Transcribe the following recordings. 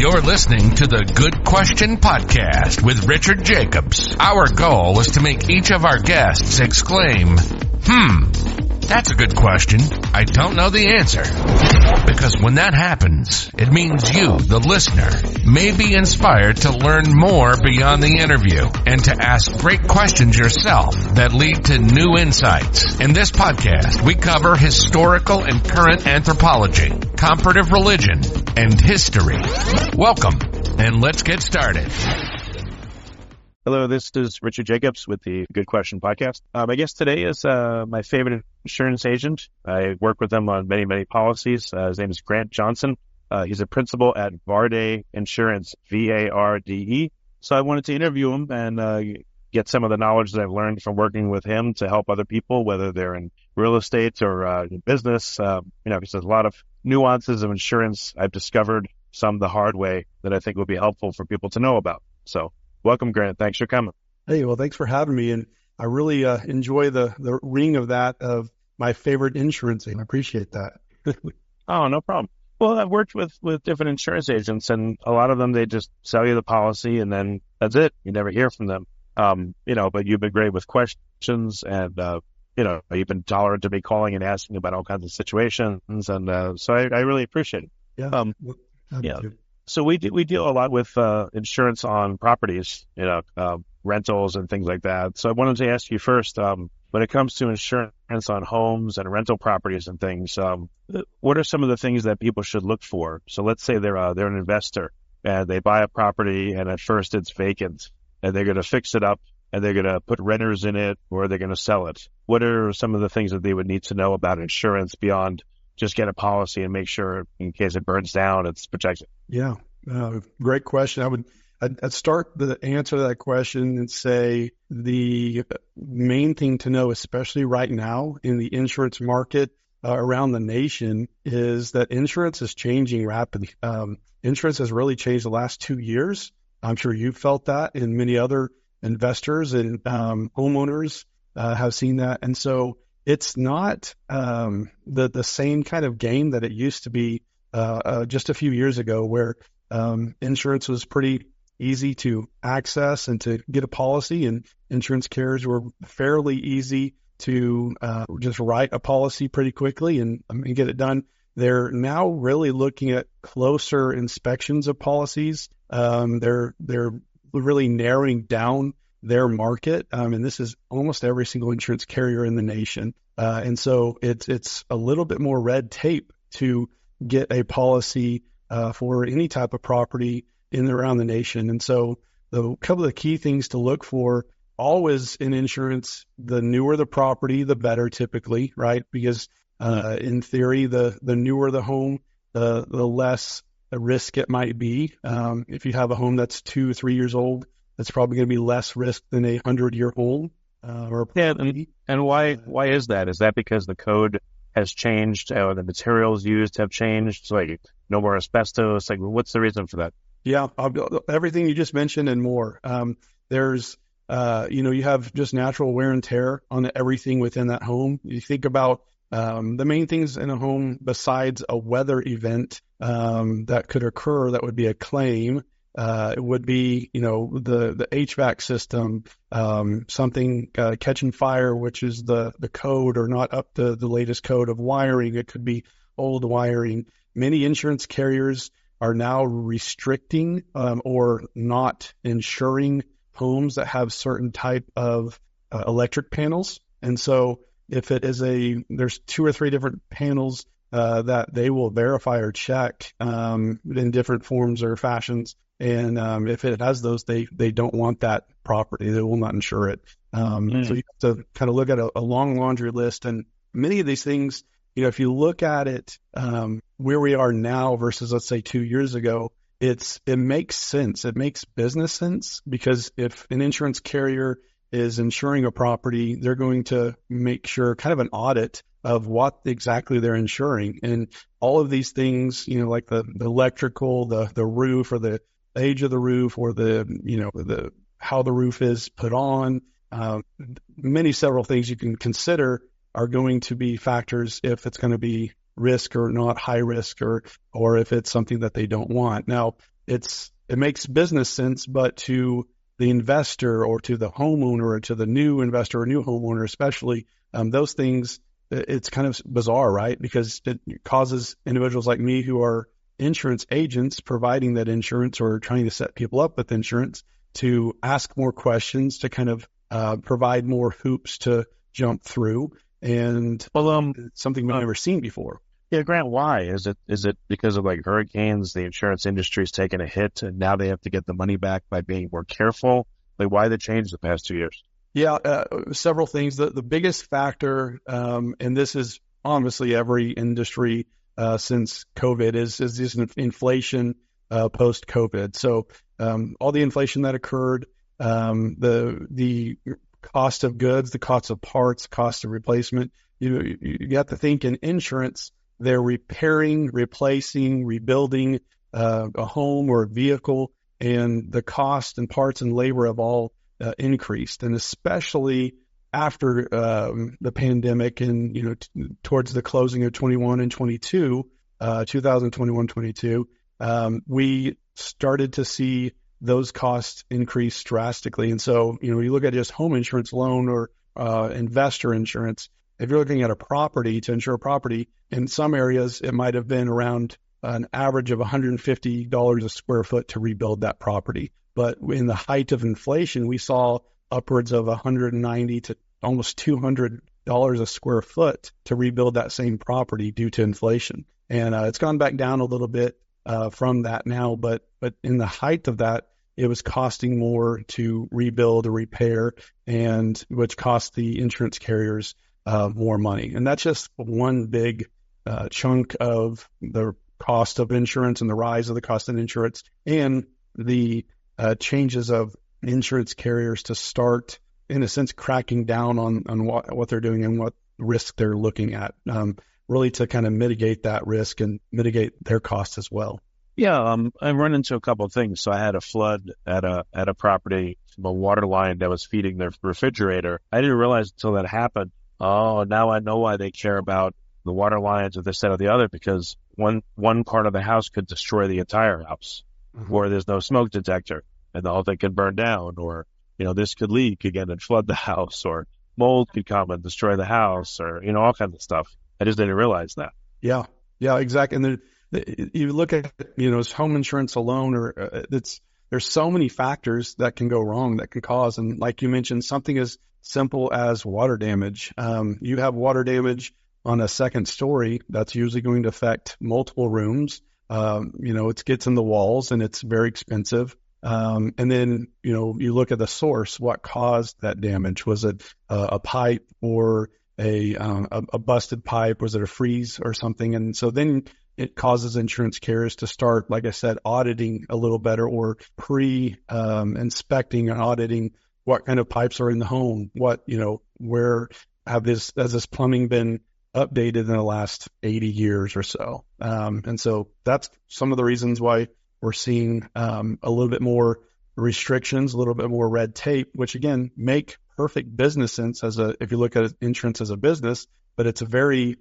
You're listening to the Good Question Podcast with Richard Jacobs. Our goal is to make each of our guests exclaim, that's a good question. I don't know the answer. Because when that happens, it means you, the listener, may be inspired to learn more beyond the interview and to ask great questions yourself that lead to new insights. In this podcast, we cover historical and current anthropology, comparative religion, and history. Welcome, and let's get started. Hello, this is Richard Jacobs with the Good Question Podcast. My guest today is my favorite insurance agent. I work with him on many policies. His name is Grant Johnson. He's a principal at Varde Insurance, V-A-R-D-E. So I wanted to interview him and get some of the knowledge that I've learned from working with him to help other people, whether they're in real estate or in business. Because there's a lot of nuances of insurance I've discovered, some the hard way, that I think will be helpful for people to know about. So welcome, Grant. Thanks for coming. Hey, well, thanks for having me. And I really enjoy the ring of that of my favorite insurance agent. I appreciate that. Oh, no problem. Well, I've worked with different insurance agents, and a lot of them, they just sell you the policy and then that's it. You never hear from them. But you've been great with questions and, you've been tolerant to me calling and asking about all kinds of situations. And so I really appreciate it. Yeah. So we deal a lot with insurance on properties, rentals and things like that. So I wanted to ask you first, when it comes to insurance on homes and rental properties and things, what are some of the things that people should look for? So let's say they're an investor and they buy a property and at first it's vacant and they're going to fix it up and they're going to put renters in it or they're going to sell it. What are some of the things that they would need to know about insurance beyond just get a policy and make sure in case it burns down, it's protected? Yeah, great question. I'd start the answer to that question and say the main thing to know, especially right now in the insurance market around the nation, is that insurance is changing rapidly. Insurance has really changed the last 2 years. I'm sure you've felt that, and many other investors and homeowners have seen that. And so it's not the same kind of game that it used to be just a few years ago, where insurance was pretty easy to access and to get a policy, and insurance carriers were fairly easy to just write a policy pretty quickly and get it done. They're now really looking at closer inspections of policies. They're really narrowing down their market, and this is almost every single insurance carrier in the nation. And so it's a little bit more red tape to get a policy for any type of property in and around the nation. And so the couple of key things to look for always in insurance: the newer the property, the better typically, right? Because in theory, the newer the home, the less risk it might be. If you have a home that's 2 or 3 years old, that's probably going to be less risk than a 100-year home. And why is that? Is that because the code has changed or the materials used have changed? Like no more asbestos? Like what's the reason for that? Yeah, everything you just mentioned and more. There's, you have just natural wear and tear on everything within that home. You think about the main things in a home besides a weather event that could occur that would be a claim. It would be, the HVAC system, something catching fire, which is the code or not up to the latest code of wiring. It could be old wiring. Many insurance carriers are now restricting or not insuring homes that have certain type of electric panels. And so if it is there's 2 or 3 different panels that they will verify or check in different forms or fashions. And if it has those, they don't want that property. They will not insure it. So you have to kind of look at a long laundry list. And many of these things, if you look at it where we are now versus, let's say, 2 years ago, it makes sense. It makes business sense, because if an insurance carrier is insuring a property, they're going to make sure kind of an audit of what exactly they're insuring. And all of these things, like the electrical, the roof, or the age of the roof, or the how the roof is put on, several things you can consider are going to be factors if it's going to be risk or not high risk, or if it's something that they don't want. Now, it makes business sense, but to the investor or to the homeowner or to the new investor or new homeowner, especially, those things, it's kind of bizarre, right? Because it causes individuals like me who are insurance agents providing that insurance or trying to set people up with insurance to ask more questions, to kind of provide more hoops to jump through, and something we've never seen before. Yeah, Grant, why? Is it because of like hurricanes, the insurance industry's taken a hit and now they have to get the money back by being more careful? Like, why the change the past 2 years? Yeah, several things. The biggest factor, and this is honestly every industry since COVID, is this inflation post-COVID. So all the inflation that occurred, the cost of goods, the cost of parts, cost of replacement. You have to think in insurance, they're repairing, replacing, rebuilding a home or a vehicle, and the cost and parts and labor have all increased. And especially after the pandemic and, towards the closing of 21 and 22, 2021, 22, we started to see those costs increase drastically. And so, you look at just home insurance alone or investor insurance. If you're looking at a property, to insure a property, in some areas, it might have been around an average of $150 a square foot to rebuild that property. But in the height of inflation, we saw upwards of $190 to almost $200 a square foot to rebuild that same property due to inflation. And it's gone back down a little bit from that now, but in the height of that, it was costing more to rebuild or repair, and which cost the insurance carriers more money. And that's just one big chunk of the cost of insurance and the rise of the cost of insurance and the changes of insurance carriers to start, in a sense, cracking down on what they're doing and what risk they're looking at, really to kind of mitigate that risk and mitigate their costs as well. Yeah, I run into a couple of things. So I had a flood at a property from a water line that was feeding their refrigerator. I didn't realize until that happened. Oh, now I know why they care about the water lines or this, that, or the other, because one part of the house could destroy the entire house, or there's no smoke detector and the whole thing could burn down, or, this could leak again and flood the house, or mold could come and destroy the house, or, all kinds of stuff. I just didn't realize that. Yeah, exactly. And you look at, home insurance alone, or there's so many factors that can go wrong that can cause. And like you mentioned, something as simple as water damage. You have water damage on a second story, that's usually going to affect multiple rooms. It gets in the walls and it's very expensive. And then, you look at the source, what caused that damage? Was it a pipe or a busted pipe? Was it a freeze or something? And so then it causes insurance carriers to start, like I said, auditing a little better, or inspecting and auditing what kind of pipes are in the home, where has this plumbing been updated in the last 80 years or so. And so that's some of the reasons why we're seeing a little bit more restrictions, a little bit more red tape, which again, make perfect business sense if you look at insurance as a business, but it's a very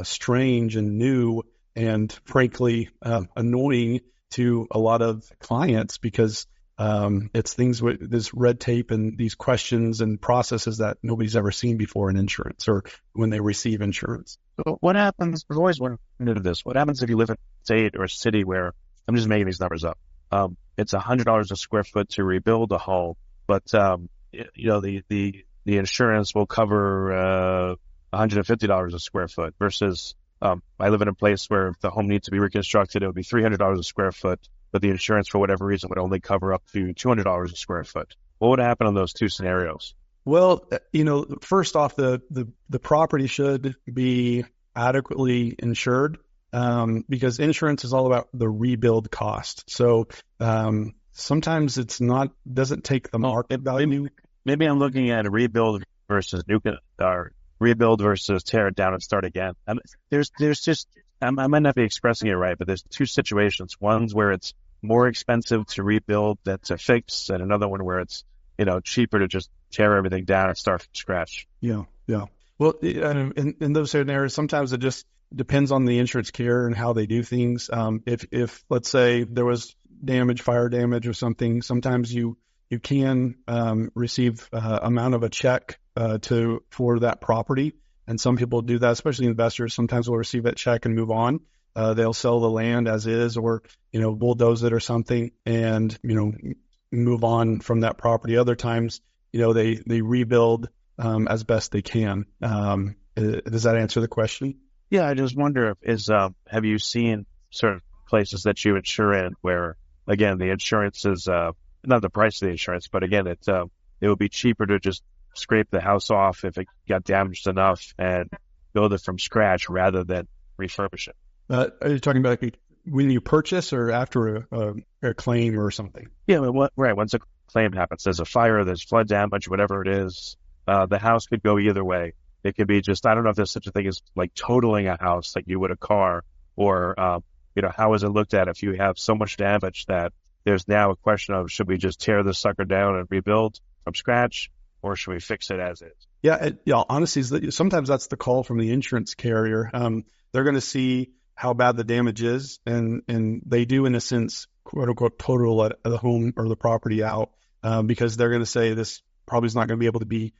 strange and new and frankly annoying to a lot of clients, because it's things with this red tape and these questions and processes that nobody's ever seen before in insurance or when they receive insurance. So what happens? I've always wondered this. What happens if you live in a state or a city where, I'm just making these numbers up, it's $100 a square foot to rebuild a home, but the insurance will cover $150 a square foot versus I live in a place where if the home needs to be reconstructed, it would be $300 a square foot, but the insurance, for whatever reason, would only cover up to $200 a square foot. What would happen in those two scenarios? Well, first off, the property should be adequately insured, because insurance is all about the rebuild cost. So sometimes doesn't take the market value. Maybe I'm looking at a rebuild versus rebuild versus tear it down and start again. There's just, I might not be expressing it right, but there's two situations. One's where it's more expensive to rebuild than to fix, and another one where it's, cheaper to just tear everything down and start from scratch. Yeah. Well, in those scenarios, sometimes it just depends on the insurance carrier and how they do things. If let's say there was damage, fire damage or something, sometimes you can receive amount of a check for that property. And some people do that, especially investors. Sometimes will receive that check and move on. They'll sell the land as is, or bulldoze it or something, and move on from that property. Other times, they rebuild as best they can. Does that answer the question? Yeah, I just wonder have you seen certain places that you insure in where, again, the insurance is not the price of the insurance, but again, it would be cheaper to just scrape the house off if it got damaged enough and build it from scratch rather than refurbish it. Are you talking about when you purchase or after a claim or something? Yeah, right. Once a claim happens, there's a fire, there's flood damage, whatever it is, the house could go either way. It could be just, I don't know if there's such a thing as like totaling a house like you would a car, or, how is it looked at if you have so much damage that there's now a question of, should we just tear this sucker down and rebuild from scratch, or should we fix it as is? Yeah, honestly, sometimes that's the call from the insurance carrier. They're going to see how bad the damage is, and they do, in a sense, quote unquote, total the home or the property out, because they're going to say this probably is not going to be able to be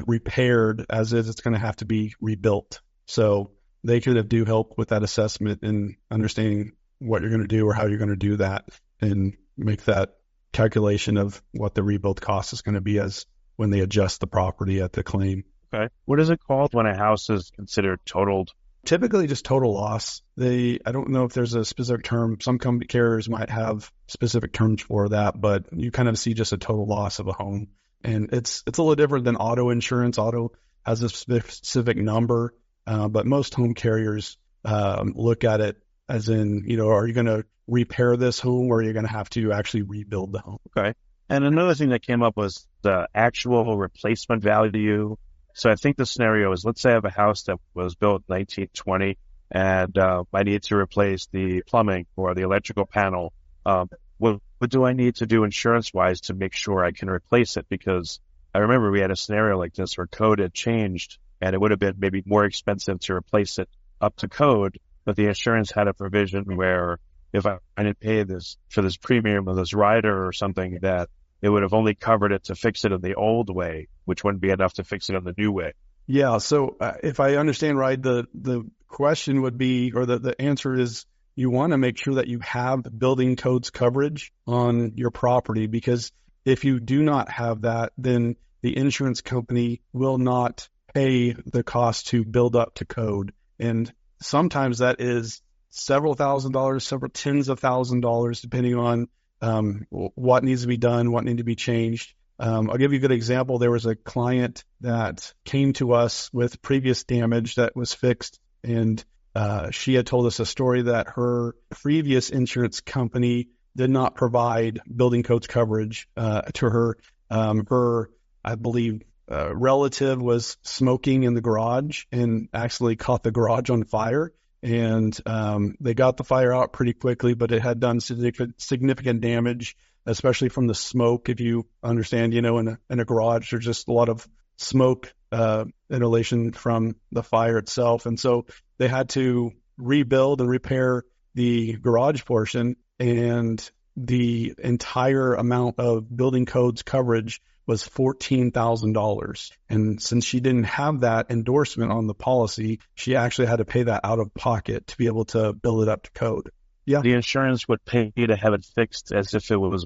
repaired as is. It's going to have to be rebuilt. So they kind of do help with that assessment and understanding what you're going to do or how you're going to do that, and make that calculation of what the rebuild cost is going to be as when they adjust the property at the claim. Okay. What is it called when a house is considered totaled? Typically just total loss. I don't know if there's a specific term. Some carriers might have specific terms for that, but you kind of see just a total loss of a home. And it's a little different than auto insurance. Auto has a specific number, but most home carriers look at it as in, are you going to repair this home, or are you going to have to actually rebuild the home? Okay. And another thing that came up was the actual replacement value. So I think the scenario is, let's say I have a house that was built in 1920 and I need to replace the plumbing or the electrical panel. What do I need to do insurance-wise to make sure I can replace it? Because I remember we had a scenario like this where code had changed and it would have been maybe more expensive to replace it up to code, but the insurance had a provision where if I didn't pay for this premium or this rider or something, that it would have only covered it to fix it in the old way, which wouldn't be enough to fix it in the new way. Yeah. So if I understand right, the question would be, or the answer is, you want to make sure that you have building codes coverage on your property, because if you do not have that, then the insurance company will not pay the cost to build up to code. And sometimes that is several $1,000s, several tens of $1,000s, depending on what needs to be done, what needs to be changed. I'll give you a good example. There was a client that came to us with previous damage that was fixed, and she had told us a story that her previous insurance company did not provide building codes coverage to her. Her, I believe, relative was smoking in the garage and actually caught the garage on fire. And they got the fire out pretty quickly, but it had done significant damage, especially from the smoke. If you understand, in a garage, there's just a lot of smoke inhalation from the fire itself. And so they had to rebuild and repair the garage portion, and the entire amount of building codes coverage was $14,000. And since she didn't have that endorsement on the policy, she actually had to pay that out of pocket to be able to build it up to code. Yeah. The insurance would pay you to have it fixed as if it was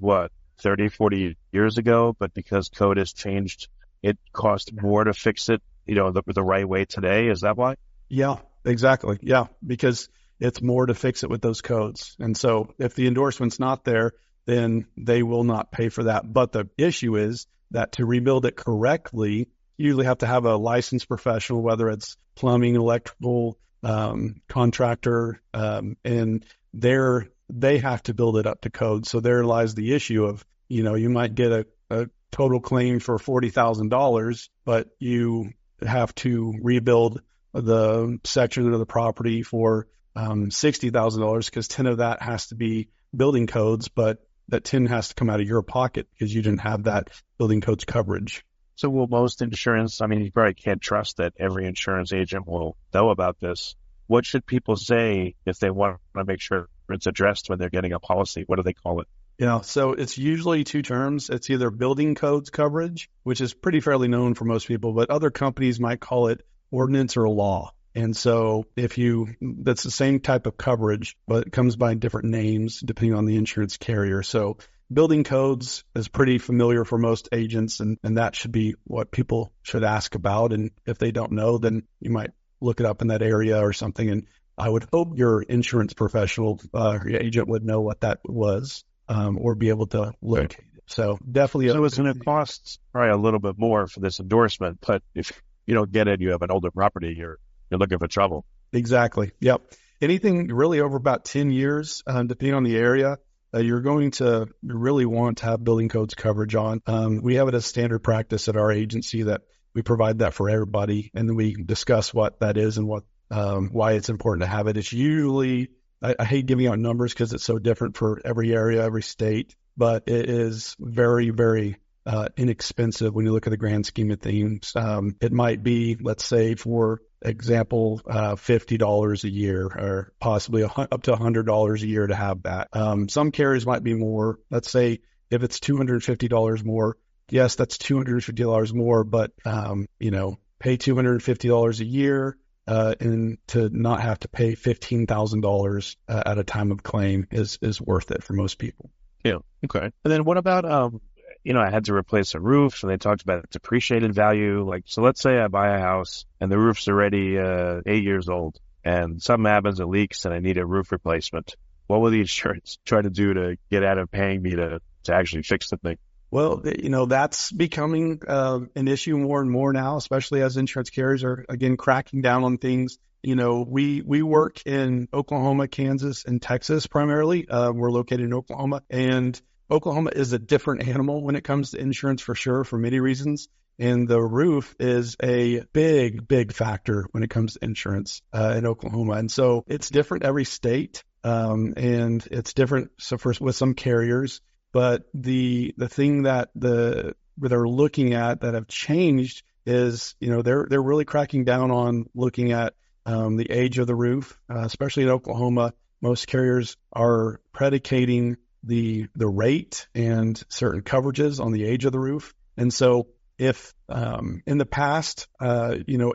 30, 40 years ago, but because code has changed, it cost more to fix it, the right way today. Is that why? Yeah, exactly. Yeah, because it's more to fix it with those codes. And so if the endorsement's not there, then they will not pay for that. But the issue is that to rebuild it correctly, you usually have to have a licensed professional, whether it's plumbing, electrical, contractor, and they have to build it up to code. So there lies the issue of, you might get a total claim for $40,000, but you have to rebuild the section of the property for $60,000, because 10 of that has to be building codes, but that 10 has to come out of your pocket because you didn't have that building codes coverage. So will most insurance, you probably can't trust that every insurance agent will know about this. what should people say if they want to make sure it's addressed when they're getting a policy? What do they call it? Yeah, so it's usually two terms. It's either building codes coverage, which is pretty fairly known for most people, but other companies might call it ordinance or law. And so that's the same type of coverage, but it comes by different names depending on the insurance carrier. So building codes is pretty familiar for most agents, and that should be what people should ask about. And if they don't know, then you might look it up in that area or something. And I would hope your insurance professional, your agent would know what that was, or be able to locate it. So definitely. So it's going to cost probably a little bit more for this endorsement, but if you don't get it, you have an older property, you're looking for trouble. Exactly. Yep. Anything really over about 10 years, depending on the area, you're going to really want to have building codes coverage on. We have it as standard practice at our agency that we provide that for everybody, and then we discuss what that is and what why it's important to have it. It's usually, I hate giving out numbers because it's so different for every area, every state, but it is very, very inexpensive when you look at the grand scheme of things. It might be, let's say, for example, $50 a year, or possibly up to $100 a year to have that. Some carriers might be more. Let's say if it's $250 more, yes, that's $250 more, but pay $250 a year and to not have to pay $15,000 at a time of claim is worth it for most people. Yeah. Okay. And then what about I had to replace a roof, and they talked about depreciated value. So let's say I buy a house and the roof's already 8 years old, and something happens, it leaks, and I need a roof replacement. What will the insurance try to do to get out of paying me to actually fix the thing? Well, that's becoming an issue more and more now, especially as insurance carriers are, again, cracking down on things. We work in Oklahoma, Kansas, and Texas primarily. We're located in Oklahoma, and Oklahoma is a different animal when it comes to insurance for sure, for many reasons. And the roof is a big, big factor when it comes to insurance in Oklahoma. And so it's different every state, and it's different with some carriers. But the thing that they're looking at that have changed is, they're really cracking down on looking at the age of the roof, especially in Oklahoma. Most carriers are predicating the rate and certain coverages on the age of the roof. And so if in the past,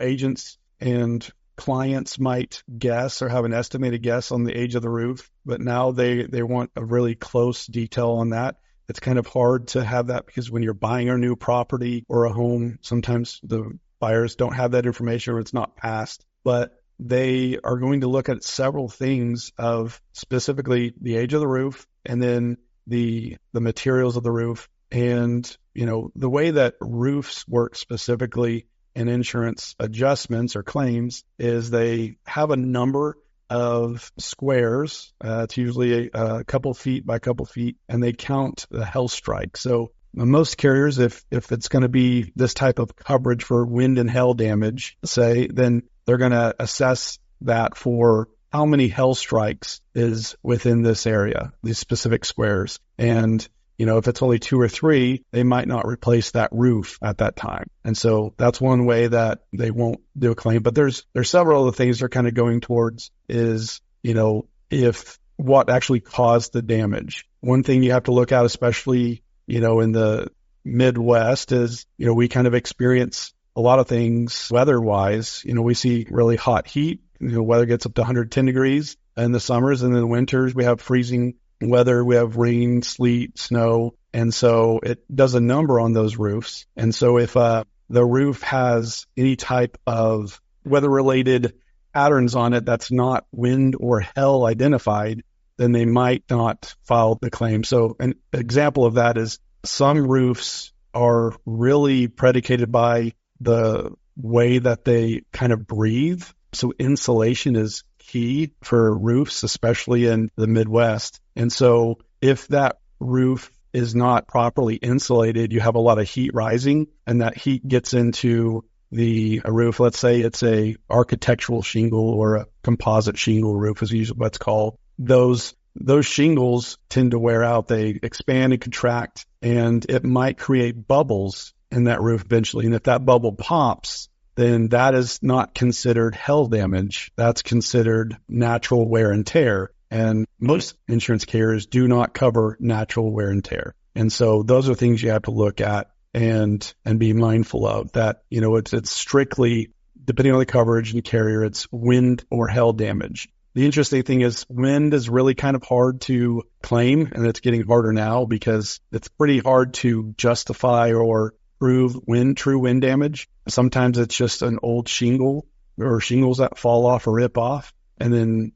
agents and clients might guess or have an estimated guess on the age of the roof, but now they want a really close detail on that. It's kind of hard to have that because when you're buying a new property or a home, sometimes the buyers don't have that information or it's not passed. But they are going to look at several things of specifically the age of the roof, and then the materials of the roof. And, the way that roofs work specifically in insurance adjustments or claims is they have a number of squares. It's usually a couple feet by couple feet, and they count the hail strike. So most carriers, if it's going to be this type of coverage for wind and hail damage, say, then they're going to assess that for how many hail strikes is within this area, these specific squares. And, if it's only 2 or 3, they might not replace that roof at that time. And so that's one way that they won't do a claim. But there's several other things they're kind of going towards is, if what actually caused the damage. One thing you have to look at, especially, in the Midwest is, we kind of experience a lot of things weather-wise. We see really hot heat. Weather gets up to 110 degrees in the summers, and in the winters we have freezing weather. We have rain, sleet, snow, and so it does a number on those roofs. And so if the roof has any type of weather-related patterns on it that's not wind or hail identified, then they might not file the claim. So an example of that is some roofs are really predicated by the way that they kind of breathe. So insulation is key for roofs, especially in the Midwest. And so if that roof is not properly insulated, you have a lot of heat rising, and that heat gets into the roof. Let's say it's a architectural shingle or a composite shingle roof is usually what's called. Those shingles tend to wear out. They expand and contract, and it might create bubbles in that roof eventually. And if that bubble pops, then that is not considered hail damage. That's considered natural wear and tear. And most insurance carriers do not cover natural wear and tear. And so those are things you have to look at and be mindful of, that, it's strictly, depending on the coverage and carrier, it's wind or hail damage. The interesting thing is wind is really kind of hard to claim, and it's getting harder now because it's pretty hard to justify or prove true wind damage. Sometimes it's just an old shingle or shingles that fall off or rip off. And then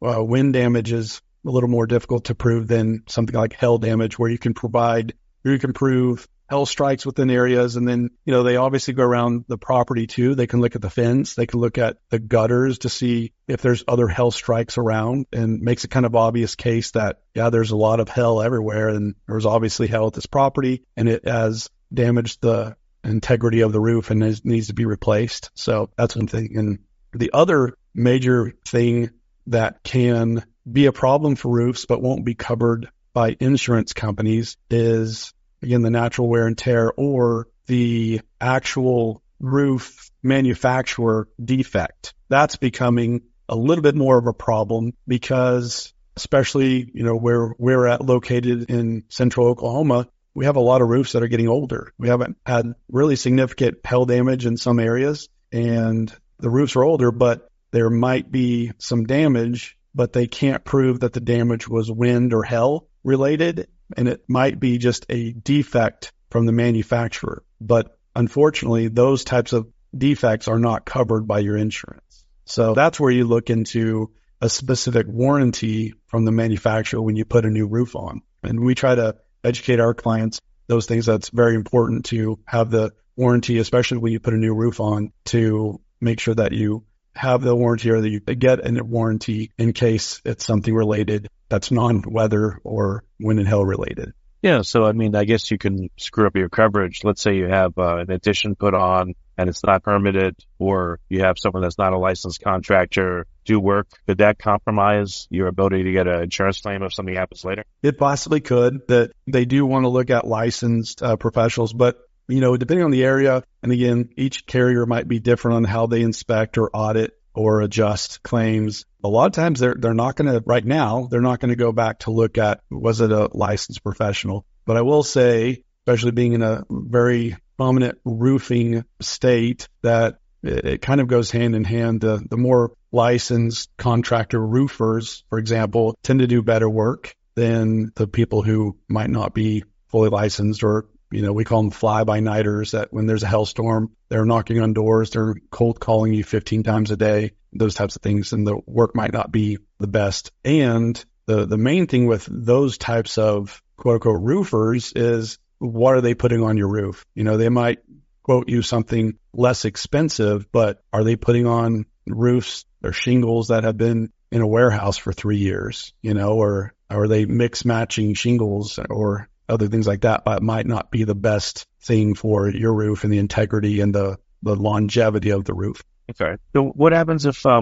wind damage is a little more difficult to prove than something like hail damage, where you can prove hail strikes within areas. And then, they obviously go around the property too. They can look at the fence. They can look at the gutters to see if there's other hail strikes around, and makes a kind of obvious case that, there's a lot of hail everywhere. And there's obviously hail at this property, and it has damaged the integrity of the roof and needs to be replaced. So that's one thing. And the other major thing that can be a problem for roofs but won't be covered by insurance companies is, again, the natural wear and tear or the actual roof manufacturer defect. That's becoming a little bit more of a problem because, especially, where we're located in central Oklahoma, we have a lot of roofs that are getting older. We haven't had really significant hail damage in some areas, and the roofs are older, but there might be some damage, but they can't prove that the damage was wind or hail related. And it might be just a defect from the manufacturer. But unfortunately, those types of defects are not covered by your insurance. So that's where you look into a specific warranty from the manufacturer when you put a new roof on. And we try to educate our clients those things. That's very important to have the warranty, especially when you put a new roof on, to make sure that you have the warranty or that you get a warranty in case it's something related that's non-weather or wind and hail related. Yeah, so I guess you can screw up your coverage. Let's say you have an addition put on and it's not permitted, or you have someone that's not a licensed contractor do work. Could that compromise your ability to get an insurance claim if something happens later? It possibly could. That they do want to look at licensed professionals, but depending on the area, and again, each carrier might be different on how they inspect or audit or adjust claims. A lot of times they're not going to, right now, they're not going to go back to look at, was it a licensed professional? But I will say, especially being in a very prominent roofing state, that it kind of goes hand in hand. The more licensed contractor roofers, for example, tend to do better work than the people who might not be fully licensed, or we call them fly-by-nighters, that when there's a hailstorm, they're knocking on doors, they're cold calling you 15 times a day, those types of things, and the work might not be the best. And the main thing with those types of quote-unquote roofers is, what are they putting on your roof? They might quote you something less expensive, but are they putting on roofs or shingles that have been in a warehouse for 3 years, or are they mix-matching shingles or other things like that? But might not be the best thing for your roof and the integrity and the longevity of the roof. Okay. So what happens if I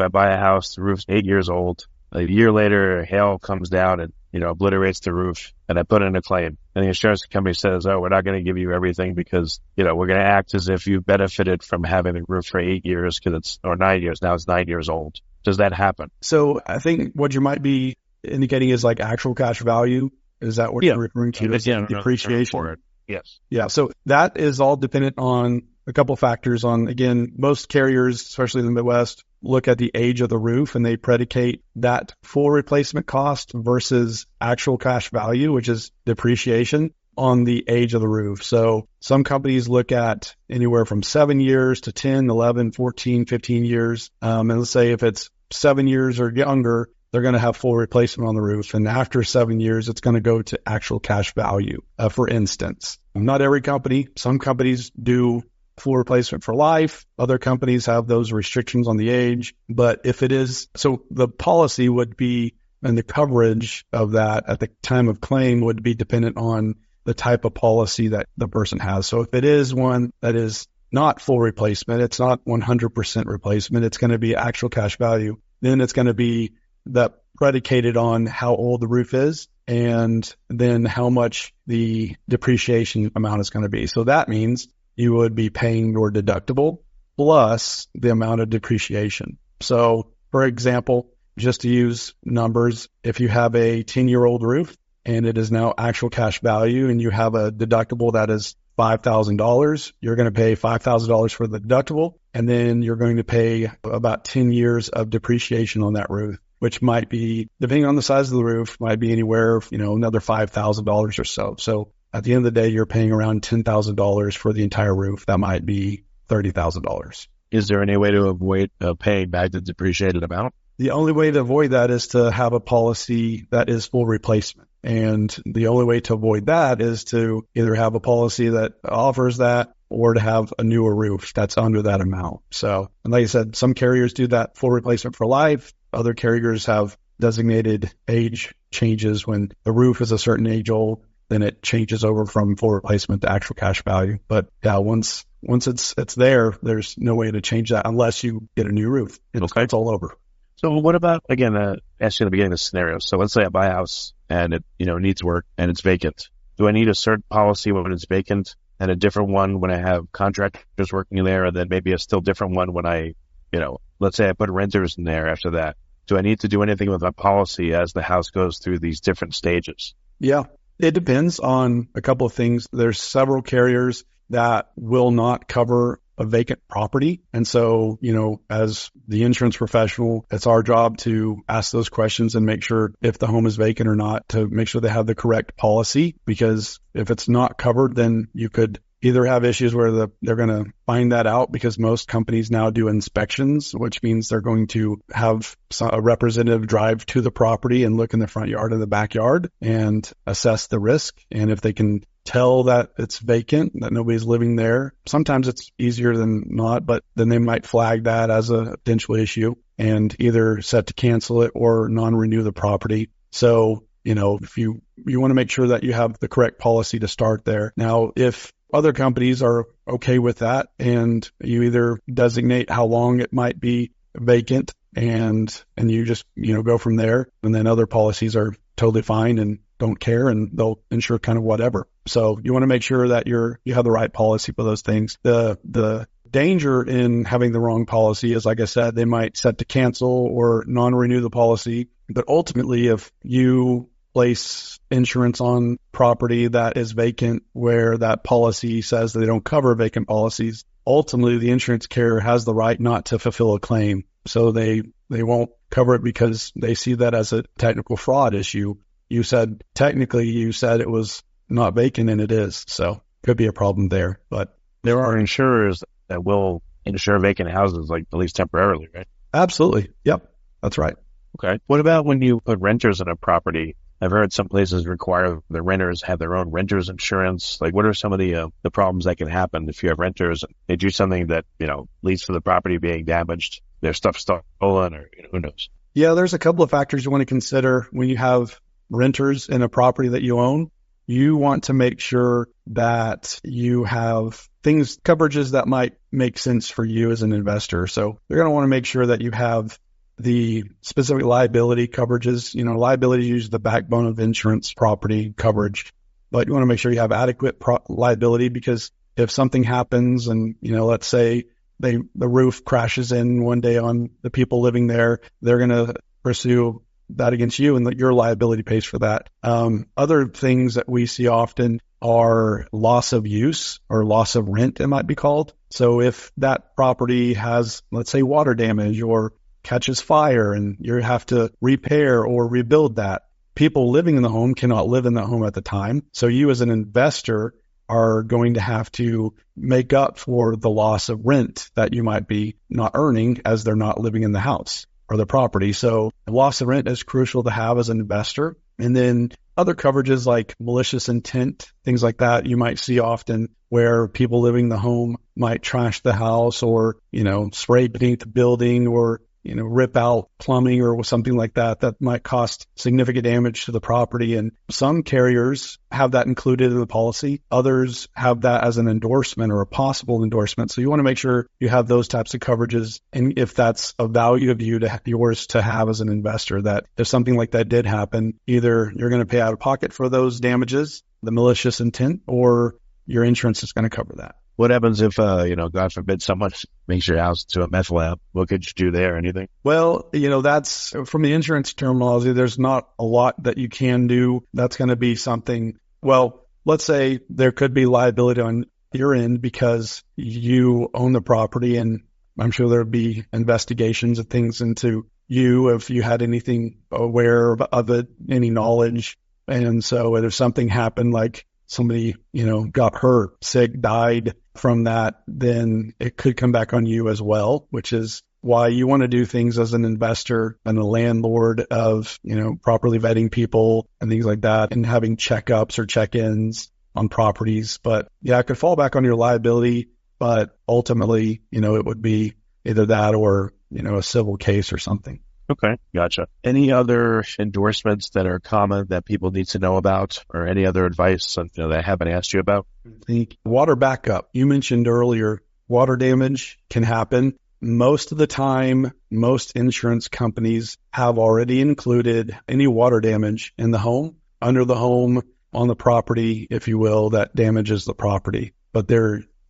buy a house, the roof's 8 years old, a year later, hail comes down and, obliterates the roof, and I put in a claim, and the insurance company says, oh, we're not going to give you everything because, we're going to act as if you benefited from having the roof for 8 years or 9 years. Now it's 9 years old. Does that happen? So I think what you might be indicating is like actual cash value. Is that what you're referring to? Depreciation for it. Yes. Yeah. So that is all dependent on a couple factors. Again, most carriers, especially in the Midwest, look at the age of the roof and they predicate that full replacement cost versus actual cash value, which is depreciation, on the age of the roof. So some companies look at anywhere from 7 years to 10, 11, 14, 15 years. And let's say if it's 7 years or younger, they're going to have full replacement on the roof. And after 7 years, it's going to go to actual cash value. For instance, not every company, some companies do full replacement for life. Other companies have those restrictions on the age. But if it is, so the policy would be, and the coverage of that at the time of claim would be dependent on the type of policy that the person has. So if it is one that is not full replacement, it's not 100% replacement, it's going to be actual cash value, then it's going to be that predicated on how old the roof is and then how much the depreciation amount is going to be. So that means you would be paying your deductible plus the amount of depreciation. So, for example, just to use numbers, if you have a 10-year-old roof and it is now actual cash value and you have a deductible that is $5,000, you're going to pay $5,000 for the deductible, and then you're going to pay about 10 years of depreciation on that roof, which might be, depending on the size of the roof, might be anywhere, another $5,000 or so. So at the end of the day, you're paying around $10,000 for the entire roof. That might be $30,000. Is there any way to avoid paying back the depreciated amount? The only way to avoid that is to have a policy that is full replacement. And the only way to avoid that is to either have a policy that offers that or to have a newer roof that's under that amount. So, and like I said, some carriers do that full replacement for life. Other carriers have designated age changes. When the roof is a certain age old, then it changes over from full replacement to actual cash value. But yeah, once it's there, there's no way to change that unless you get a new roof. It's all over. So what about, again, ask you in the beginning of the scenario. So let's say I buy a house and it, needs work and it's vacant. Do I need a certain policy when it's vacant and a different one when I have contractors working in there, and then maybe a still different one when I, let's say I put renters in there after that? Do I need to do anything with my policy as the house goes through these different stages? Yeah, it depends on a couple of things. There's several carriers that will not cover a vacant property. And so, as the insurance professional, it's our job to ask those questions and make sure if the home is vacant or not, to make sure they have the correct policy. Because if it's not covered, then you could either have issues where they're going to find that out, because most companies now do inspections, which means they're going to have a representative drive to the property and look in the front yard and the backyard and assess the risk. And if they can tell that it's vacant, that nobody's living there, sometimes it's easier than not, but then they might flag that as a potential issue and either set to cancel it or non-renew the property. So, if you want to make sure that you have the correct policy to start there. Now, if other companies are okay with that and you either designate how long it might be vacant and you just, go from there, and then other policies are totally fine and don't care and they'll insure kind of whatever. So you want to make sure that you have the right policy for those things. The danger in having the wrong policy is, like I said, they might set to cancel or non-renew the policy. But ultimately, if you place insurance on property that is vacant where that policy says that they don't cover vacant policies, ultimately the insurance carrier has the right not to fulfill a claim. So they won't cover it because they see that as a technical fraud issue. Technically you said it was not vacant, and it is. So could be a problem there. But there are insurers that will insure vacant houses, like at least temporarily, right? Absolutely. Yep. That's right. Okay. What about when you put renters in a property? I've heard some places require the renters have their own renters insurance. Like, what are some of the problems that can happen if you have renters and they do something that, leads to the property being damaged, their stuff stolen, or who knows? Yeah, there's a couple of factors you want to consider when you have renters in a property that you own. You want to make sure that you have coverages that might make sense for you as an investor. So you're going to want to make sure that you have the specific liability coverages. Liability is usually the backbone of insurance property coverage, but you want to make sure you have adequate liability, because if something happens and, let's say the roof crashes in one day on the people living there, they're going to pursue that against you, and your liability pays for that. Other things that we see often are loss of use or loss of rent, it might be called. So if that property has, let's say, water damage or catches fire and you have to repair or rebuild that, people living in the home cannot live in the home at the time. So you as an investor are going to have to make up for the loss of rent that you might be not earning as they're not living in the house or the property. So loss of rent is crucial to have as an investor. And then other coverages like malicious intent, things like that, you might see often where people living in the home might trash the house or, spray paint the building or, rip out plumbing or something like that. That might cost significant damage to the property. And some carriers have that included in the policy. Others have that as an endorsement or a possible endorsement. So you want to make sure you have those types of coverages. And if that's a value of yours to have as an investor, that if something like that did happen, either you're going to pay out of pocket for those damages, the malicious intent, or your insurance is going to cover that. What happens if, God forbid, someone makes your house to a meth lab? What could you do there? Anything? Well, that's from the insurance terminology, there's not a lot that you can do. That's going to be something, well, let's say there could be liability on your end because you own the property, and I'm sure there'd be investigations and things into you if you had anything aware of it, any knowledge. And so if something happened, like somebody, got hurt, sick, died from that, then it could come back on you as well, which is why you want to do things as an investor and a landlord of, properly vetting people and things like that, and having checkups or check-ins on properties. But yeah, it could fall back on your liability, but ultimately, it would be either that or, a civil case or something. Okay, gotcha. Any other endorsements that are common that people need to know about, or any other advice that I haven't asked you about? The water backup. You mentioned earlier, water damage can happen. Most of the time, most insurance companies have already included any water damage in the home, under the home, on the property, if you will, that damages the property. But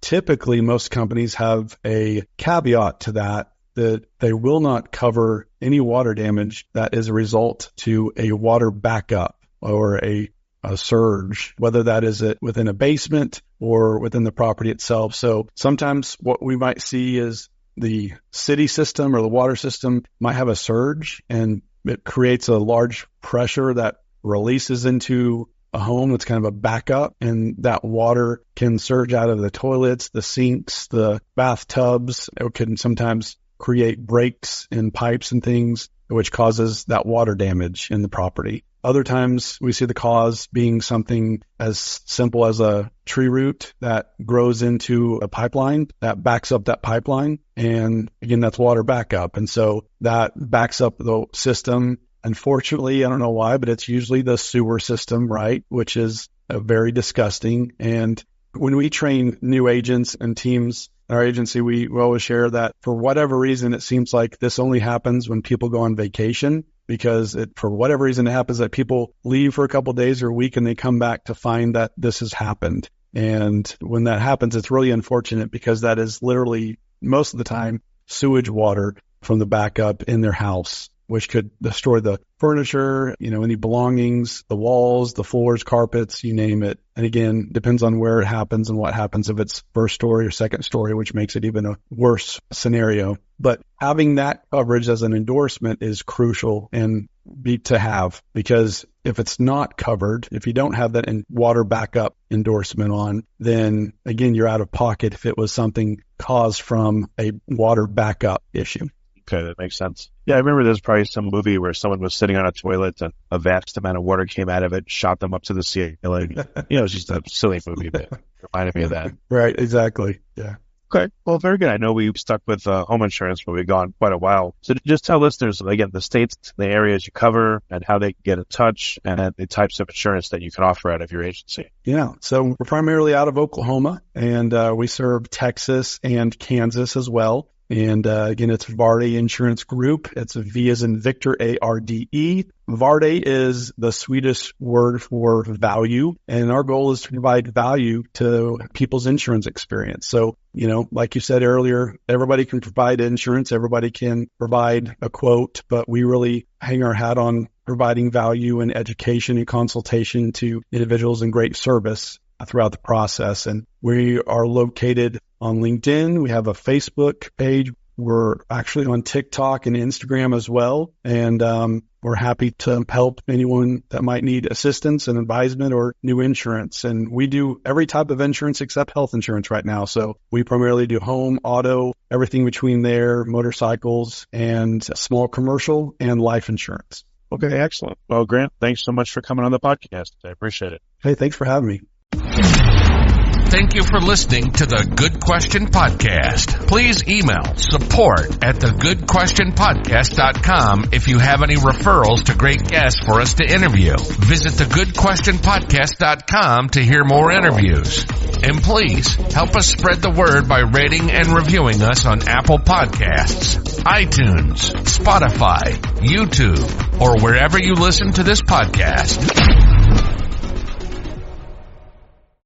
typically, most companies have a caveat to that they will not cover any water damage that is a result to a water backup or a surge, whether that is within a basement or within the property itself. So sometimes what we might see is the city system or the water system might have a surge, and it creates a large pressure that releases into a home that's kind of a backup, and that water can surge out of the toilets, the sinks, the bathtubs. It can sometimes create breaks in pipes and things, which causes that water damage in the property. Other times we see the cause being something as simple as a tree root that grows into a pipeline that backs up that pipeline. And again, that's water backup. And so that backs up the system. Unfortunately, I don't know why, but it's usually the sewer system, right? Which is very disgusting. And when we train new agents and teams in our agency, we always share that for whatever reason, it seems like this only happens when people go on vacation, because for whatever reason, it happens that people leave for a couple of days or a week and they come back to find that this has happened. And when that happens, it's really unfortunate, because that is literally most of the time sewage water from the backup in their house, which could destroy the furniture, any belongings, the walls, the floors, carpets, you name it. And again, depends on where it happens and what happens if it's first story or second story, which makes it even a worse scenario. But having that coverage as an endorsement is crucial and to have, because if it's not covered, if you don't have that water backup endorsement on, then again, you're out of pocket if it was something caused from a water backup issue. Okay, that makes sense. Yeah, I remember there's probably some movie where someone was sitting on a toilet and a vast amount of water came out of it, shot them up to the ceiling. It's just a silly movie, but it reminded me of that. Right, exactly. Yeah. Okay, well, very good. I know we stuck with home insurance, but we've gone quite a while. So just tell listeners, again, the states, the areas you cover, and how they can get in touch, and the types of insurance that you can offer out of your agency. Yeah, so we're primarily out of Oklahoma, and we serve Texas and Kansas as well. And again, it's Varde Insurance Group. It's a V as in Victor, A-R-D-E. Varde is the Swedish word for value. And our goal is to provide value to people's insurance experience. So, like you said earlier, everybody can provide insurance. Everybody can provide a quote, but we really hang our hat on providing value and education and consultation to individuals and great service throughout the process. And we are located on LinkedIn. We have a Facebook page. We're actually on TikTok and Instagram as well. And we're happy to help anyone that might need assistance and advisement or new insurance. And we do every type of insurance except health insurance right now. So we primarily do home, auto, everything between there, motorcycles, and small commercial and life insurance. Okay, excellent. Well, Grant, thanks so much for coming on the podcast. I appreciate it. Hey, thanks for having me. Thank you for listening to the Good Question Podcast. Please email support@thegoodquestionpodcast.com if you have any referrals to great guests for us to interview. Visit thegoodquestionpodcast.com to hear more interviews. And please help us spread the word by rating and reviewing us on Apple Podcasts, iTunes, Spotify, YouTube, or wherever you listen to this podcast.